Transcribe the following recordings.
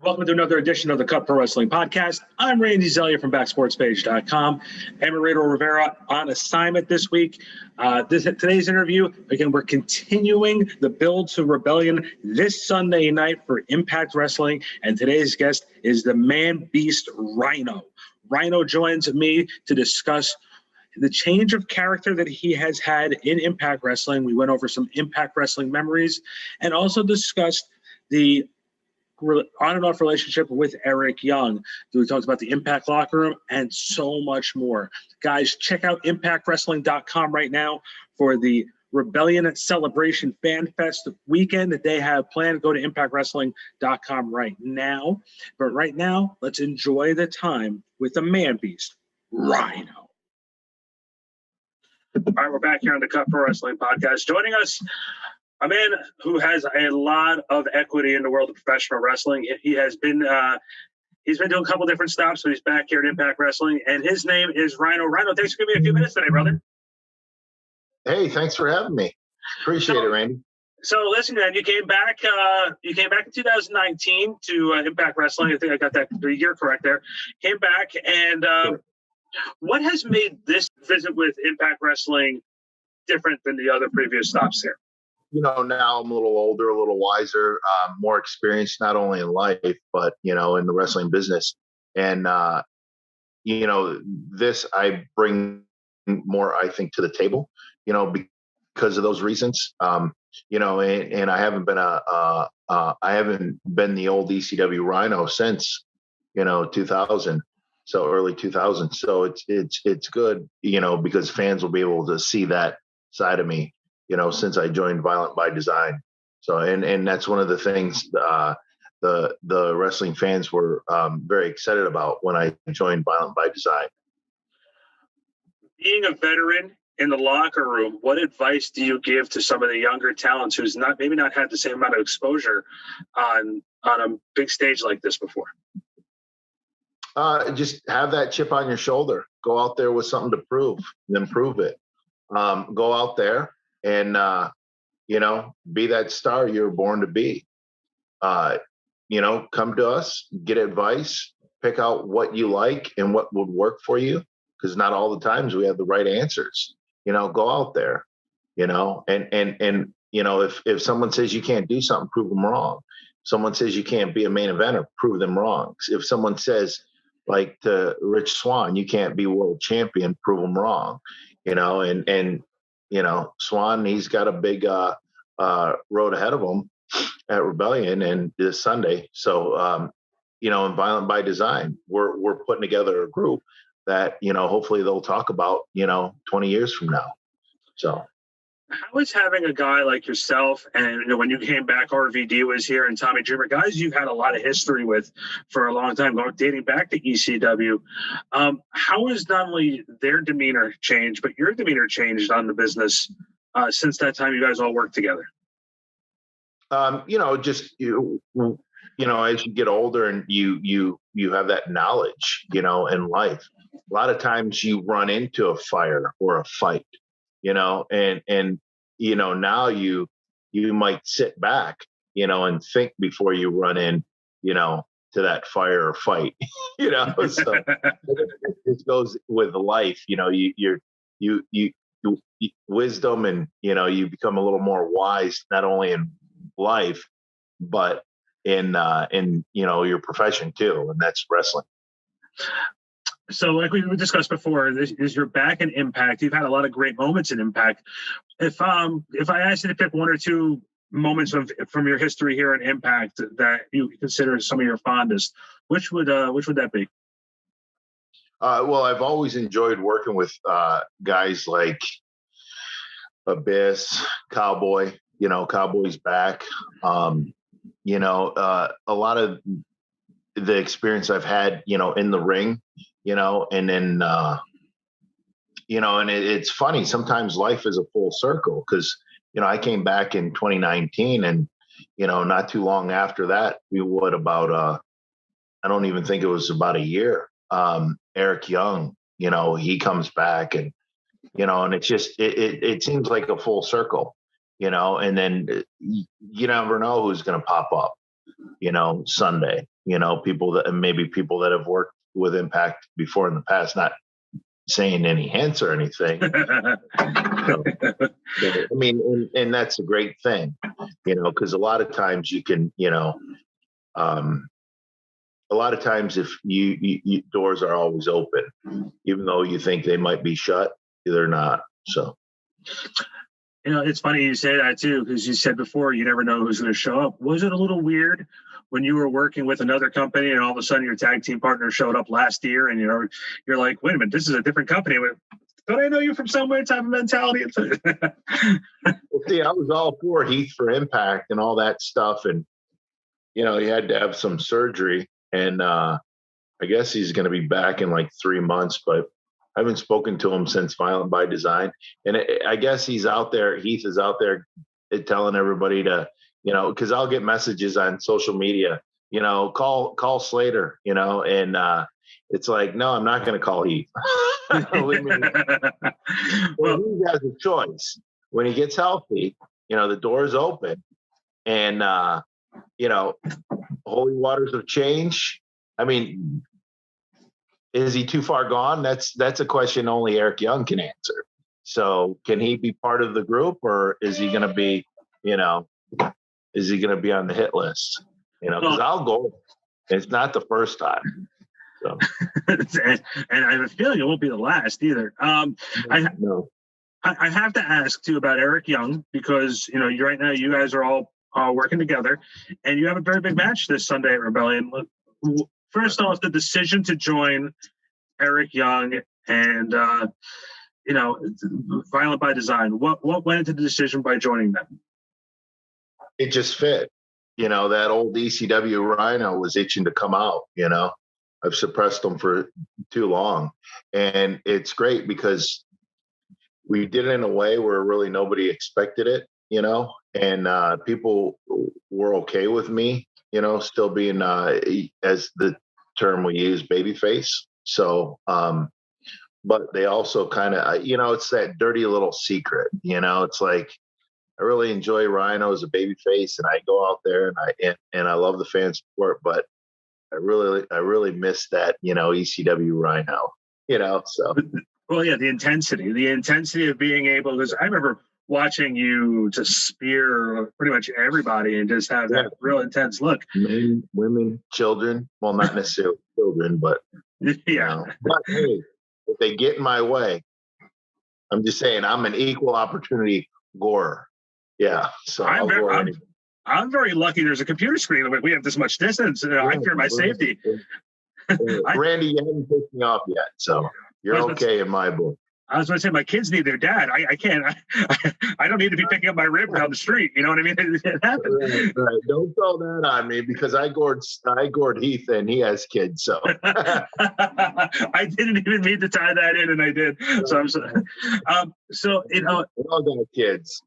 Welcome to another edition of the Cut Pro Wrestling Podcast. I'm Randy Zelia from BackSportsPage.com. Emerito Rivera on assignment this week. Today's interview, again, we're continuing the build to Rebellion this Sunday night for Impact Wrestling, and today's guest is the man beast Rhino. Rhino joins me to discuss the change of character that he has had in Impact Wrestling. We went over some Impact Wrestling memories and also discussed the on and off relationship with Eric Young. We talked about the Impact Locker Room and so much more. Guys, check out ImpactWrestling.com right now for the Rebellion Celebration Fan Fest weekend that they have planned. Go to ImpactWrestling.com right now. But right now, let's enjoy the time with the man beast, Rhino. All right, we're back here on the Cut Pro Wrestling Podcast. Joining us, a man who has a lot of equity in the world of professional wrestling. He has been he's been doing a couple different stops, so he's back here at Impact Wrestling, and his name is Rhino. Rhino, thanks for giving me a few minutes today, brother. Hey, thanks for having me. Appreciate it, Randy. So listen, man, you came back in 2019 to Impact Wrestling. I think I got that the year correct there. Came back, and what has made this visit with Impact Wrestling different than the other previous stops here? You know, now I'm a little older, a little wiser, more experienced, not only in life, but, you know, in the wrestling business. And, you know, this I bring more, I think, to the table, you know, because of those reasons. You know, and I haven't been I haven't been the old ECW Rhino since, you know, 2000. So early 2000. So it's good, you know, because fans will be able to see that side of me, you know, since I joined Violent by Design. So, and that's one of the things the wrestling fans were very excited about when I joined Violent by Design. Being a veteran in the locker room, what advice do you give to some of the younger talents who's maybe not had the same amount of exposure on a big stage like this before? Just have that chip on your shoulder. Go out there with something to prove, then prove it. Go out there and, you know, be that star you were born to be. You know, come to us, get advice, pick out what you like and what would work for you, because not all the times we have the right answers. You know, go out there, you know, and you know, if someone says you can't do something, prove them wrong. Someone says you can't be a main eventer, prove them wrong. If someone says, like to Rich Swann, you can't be world champion, prove them wrong. You know, and you know, Swan, he's got a big road ahead of him at Rebellion and this Sunday. So, you know, in Violent by Design, we're putting together a group that, you know, hopefully they'll talk about, you know, 20 years from now. So. How is having a guy like yourself, and you know, when you came back, RVD was here, and Tommy Dreamer, guys you've had a lot of history with for a long time, dating back to ECW. How has not only their demeanor changed, but your demeanor changed on the business since that time you guys all worked together? You know, just you know, as you get older and you have that knowledge, you know, in life, a lot of times you run into a fire or a fight. You know, and you know, now you might sit back, you know, and think before you run in, you know, to that fire or fight. You know, so it goes with life. You know, you wisdom, and you know, you become a little more wise not only in life but in you know, your profession too, and that's wrestling. So like we discussed before, this is your back in Impact. You've had a lot of great moments in Impact. If I asked you to pick one or two moments from your history here in Impact that you consider some of your fondest, which would that be? Well, I've always enjoyed working with guys like Abyss, Cowboy. You know, Cowboy's back. You know, a lot of the experience I've had, you know, in the ring, you know, and then, you know, and it's funny, sometimes life is a full circle because, you know, I came back in 2019 and, you know, not too long after that, I don't even think it was about a year. Eric Young, you know, he comes back and, you know, and it's just, it seems like a full circle, you know, and then you never know who's going to pop up, you know, Sunday. people that, and maybe people that have worked with Impact before in the past, not saying any hints or anything. So, I mean, and that's a great thing, because a lot of times you can, a lot of times if you doors are always open, even though you think they might be shut, they're not. So, it's funny you say that too, because you said before you never know who's going to show up. Was it a little weird when you were working with another company and all of a sudden your tag team partner showed up last year and you're like, wait a minute, this is a different company. Don't I know you from somewhere? Type of mentality. Well, see, I was all for Heath for Impact and all that stuff, and he had to have some surgery, and I guess he's going to be back in like 3 months, but I haven't spoken to him since Violent by Design. And I guess Heath is out there telling everybody to, because I'll get messages on social media, call Slater, and it's like, no, I'm not going to call Heath. Well, he has a choice. When he gets healthy, the door's open, and, holy waters of change. I mean, is he too far gone? That's a question only Eric Young can answer. So can he be part of the group, or is he going to be, on the hit list? Because I'll go. It's not the first time. So. and I have a feeling it won't be the last either. No. I have to ask too about Eric Young, because right now you guys are all working together, and you have a very big match this Sunday at Rebellion. First off, the decision to join Eric Young and Violent by Design. What went into the decision by joining them? It just fit. That old ECW Rhino was itching to come out. I've suppressed them for too long, and it's great because we did it in a way where really nobody expected it. And people were okay with me, still being, as the term we use, babyface. So, but they also kind of, it's that dirty little secret, it's like, I really enjoy Rhino as a babyface, and I go out there and I love the fan support, but I really miss that, ECW Rhino, so. Well, yeah, the intensity of being able, because I remember watching you just spear pretty much everybody and just have that real intense look. Men, women, children. Well, not necessarily children, but yeah. But hey, if they get in my way, I'm just saying I'm an equal opportunity gorer. Yeah. So I'm very lucky. There's a computer screen. We have this much distance. I fear my safety. Randy, you haven't pissed me off yet, so you're okay in my book. I was going to say, my kids need their dad. I can't. I don't need to be picking up my rib down the street. You know what I mean? It happens. Right. Don't throw that on me, because I gored Heath, and he has kids. So I didn't even mean to tie that in, and I did. So I'm sorry. So we all got kids.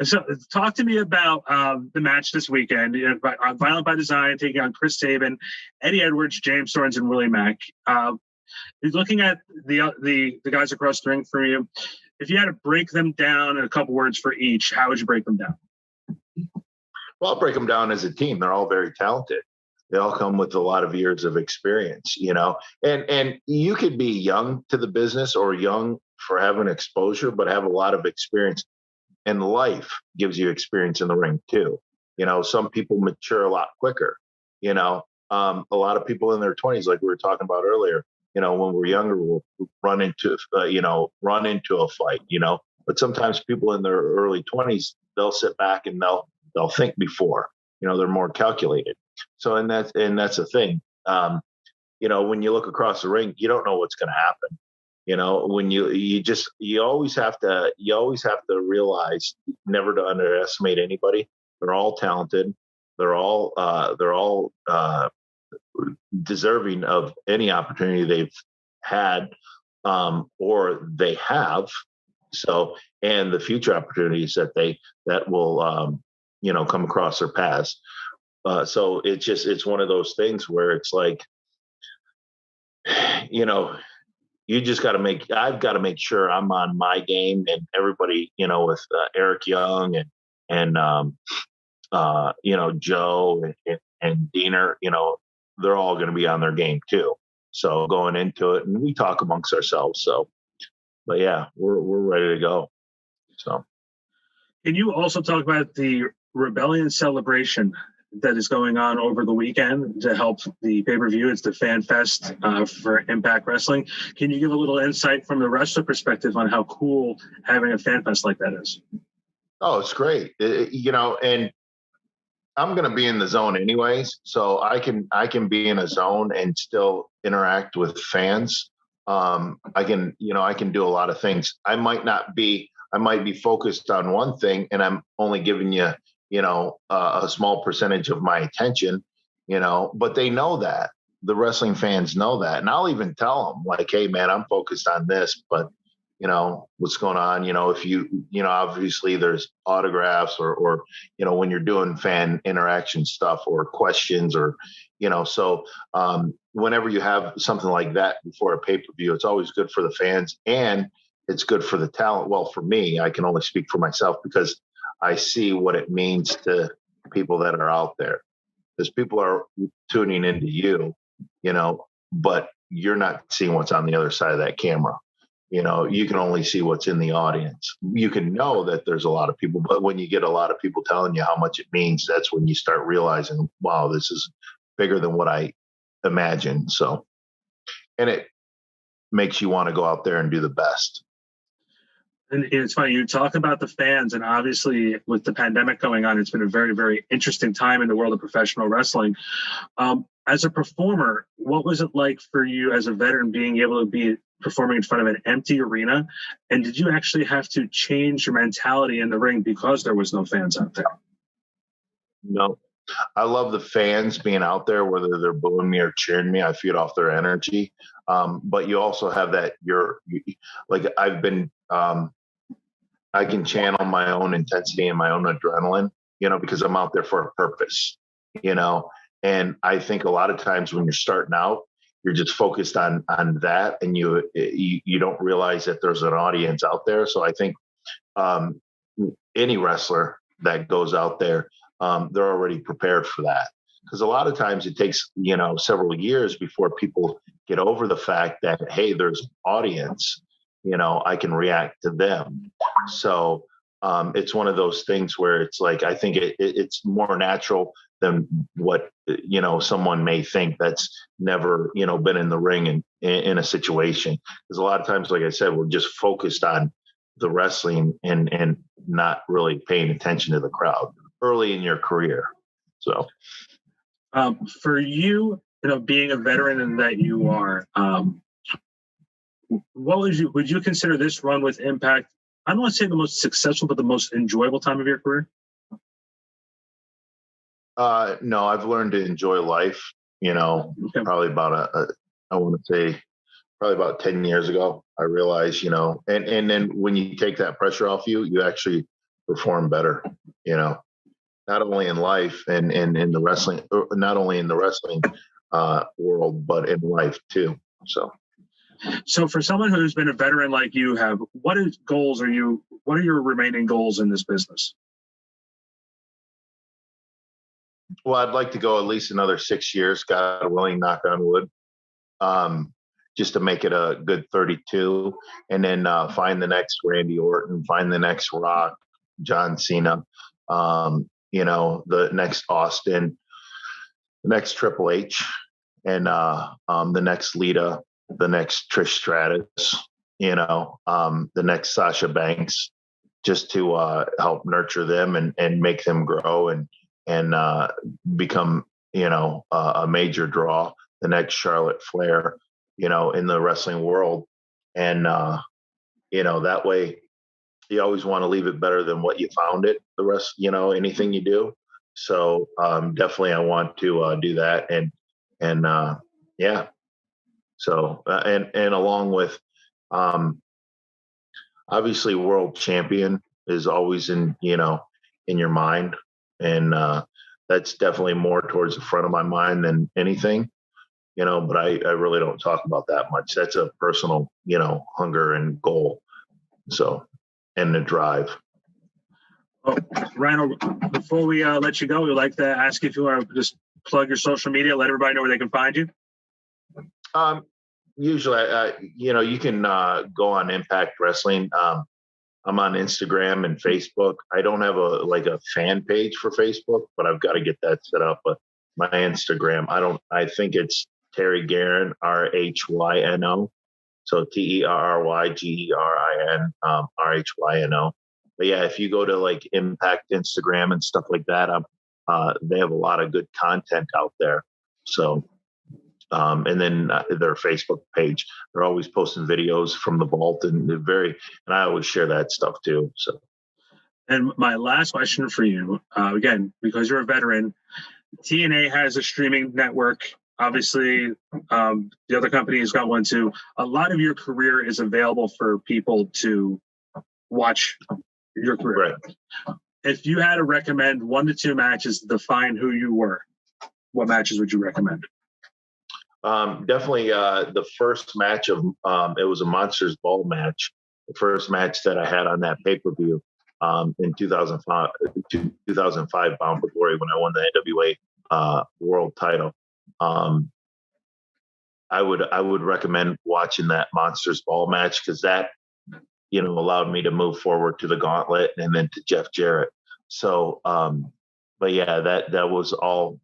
So talk to me about the match this weekend. Violent by Design taking on Chris Sabin, Eddie Edwards, James Storms, and Willie Mack. Looking at the guys across the ring for you, if you had to break them down in a couple words for each, how would you break them down? Well, I'll break them down as a team. They're all very talented. They all come with a lot of years of experience, and you could be young to the business or young for having exposure, but have a lot of experience. And life gives you experience in the ring too. Some people mature a lot quicker. A lot of people in their 20s, like we were talking about earlier, when we're younger, we'll run into a fight, but sometimes people in their early 20s, they'll sit back and they'll think before, they're more calculated. So, and that's the thing. When you look across the ring, you don't know what's going to happen. When you always have to realize never to underestimate anybody. They're all talented. They're all deserving of any opportunity they've had, or they have. So, and the future opportunities that will, come across their paths. So it's one of those things where it's like, you just I've got to make sure I'm on my game, and everybody, with Eric Young and Joe and Diener, they're all going to be on their game too. So going into it, and we talk amongst ourselves. So, but yeah, we're ready to go. So, can you also talk about the Rebellion celebration that is going on over the weekend to help the pay-per-view? It's the Fan Fest for Impact Wrestling. Can you give a little insight from the wrestler perspective on how cool having a Fan Fest like that is? Oh, it's great. And I'm going to be in the zone anyways, so I can be in a zone and still interact with fans. I can do a lot of things. I might be focused on one thing, and I'm only giving you, a small percentage of my attention, but they know that. The wrestling fans know that. And I'll even tell them, like, hey, man, I'm focused on this, but what's going on, if obviously there's autographs or when you're doing fan interaction stuff or questions or, so whenever you have something like that before a pay-per-view, it's always good for the fans and it's good for the talent. Well, for me, I can only speak for myself because I see what it means to people that are out there, because people are tuning into you, but you're not seeing what's on the other side of that camera. You can only see what's in the audience. You can know that there's a lot of people, but when you get a lot of people telling you how much it means, that's when you start realizing, wow, this is bigger than what I imagined. So, and it makes you want to go out there and do the best. And it's funny, you talk about the fans, and obviously with the pandemic going on, it's been a very, very interesting time in the world of professional wrestling. As a performer, what was it like for you as a veteran being able to be performing in front of an empty arena? And did you actually have to change your mentality in the ring because there was no fans out there? No, I love the fans being out there, whether they're booing me or cheering me. I feed off their energy. But you also have that, I can channel my own intensity and my own adrenaline, because I'm out there for a purpose, and I think a lot of times when you're starting out, you're just focused on that, and you don't realize that there's an audience out there. So I think any wrestler that goes out there, they're already prepared for that, because a lot of times it takes several years before people get over the fact that, hey, there's an audience, I can react to them. So it's one of those things where it's like, I think it's more natural than what someone may think that's never been in the ring and in a situation, because a lot of times, like I said, we're just focused on the wrestling and not really paying attention to the crowd early in your career. So for you, being a veteran and that you are, would you consider this run with Impact, I don't want to say the most successful, but the most enjoyable time of your career? No, I've learned to enjoy life, okay. Probably about I want to say probably about 10 years ago, I realized, and then when you take that pressure off you, you actually perform better, not only in life and in the wrestling, not only in the wrestling world, but in life too. So for someone who's been a veteran like you have, what are your remaining goals in this business? Well, I'd like to go at least another 6 years, God willing, knock on wood, just to make it a good 32, and then find the next Randy Orton, find the next Rock, John Cena, the next Austin, the next Triple H, and the next Lita, the next Trish Stratus, the next Sasha Banks, just to help nurture them and make them grow and become, a major draw, the next Charlotte Flair, in the wrestling world. And, that way you always want to leave it better than what you found it, the rest, anything you do. So definitely I want to do that. And yeah. So, and along with, obviously world champion is always in your mind. And that's definitely more towards the front of my mind than anything, but I really don't talk about that much. That's a personal, hunger and goal. So, and the drive. Oh, Rhino, before we let you go, we'd like to ask if you are just plug your social media, let everybody know where they can find you? Usually, you can go on Impact Wrestling. I'm on Instagram and Facebook. I don't have a fan page for Facebook, but I've got to get that set up. But my Instagram, I think it's Terry Guerin, RHYNO. So TERRYGERIN, RHYNO. But yeah, if you go to like Impact Instagram and stuff like that, they have a lot of good content out there. So, and then their Facebook page, they're always posting videos from the vault, and and I always share that stuff too. So. And my last question for you, again, because you're a veteran, TNA has a streaming network. Obviously, the other company has got one too. A lot of your career is available for people to watch your career. Right. If you had to recommend 1 to 2 matches to define who you were, what matches would you recommend? Definitely the first match of it was a Monsters Ball match. The first match that I had on that pay-per-view in 2005 Bound for Glory, when I won the NWA world title. I would recommend watching that Monsters Ball match, because that allowed me to move forward to the Gauntlet and then to Jeff Jarrett. So, but yeah, that was all.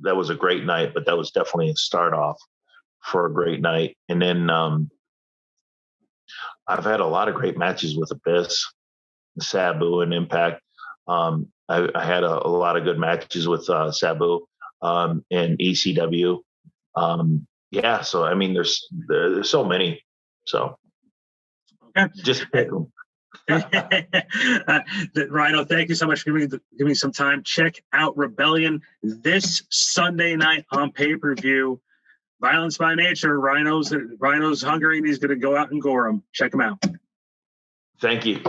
That was a great night, but that was definitely a start off for a great night. And then I've had a lot of great matches with Abyss, Sabu, and Impact. I had a lot of good matches with Sabu and ECW. Yeah, so I mean, there's so many. So just pick them. Rhino, thank you so much for giving me some time. Check out Rebellion this Sunday night on pay-per-view. Violence by Nature. Rhino's hungry, and he's going to go out and gore him. Check him out. Thank you.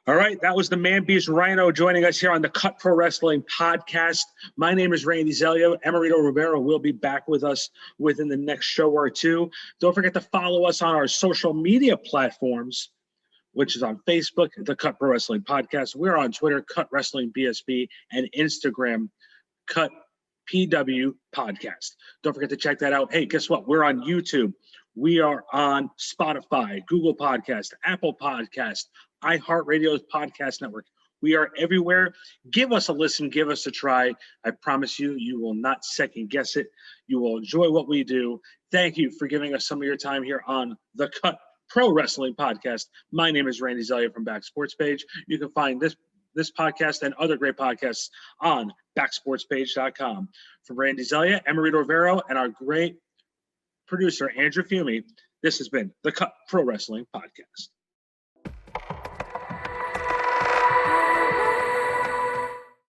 All right, that was the Man Beast Rhino joining us here on the Cut Pro Wrestling podcast. My name is Randy Zelio. Emerito Rivera will be back with us within the next show or two. Don't forget to follow us on our social media platforms, which is on Facebook, the Cut Pro Wrestling Podcast. We're on Twitter, Cut Wrestling BSB, and Instagram, Cut PW Podcast. Don't forget to check that out. Hey, guess what? We're on YouTube. We are on Spotify, Google Podcast, Apple Podcast, iHeartRadio's podcast network. We are everywhere. Give us a listen. Give us a try. I promise you, you will not second guess it. You will enjoy what we do. Thank you for giving us some of your time here on the Cut Pro Wrestling Podcast. My name is Randy Zellia from Back Sports Page. You can find this podcast and other great podcasts on backsportspage.com. From Randy Zellia, Emerito Rivera, and our great producer, Andrew Fumey, this has been the Cut Pro Wrestling Podcast.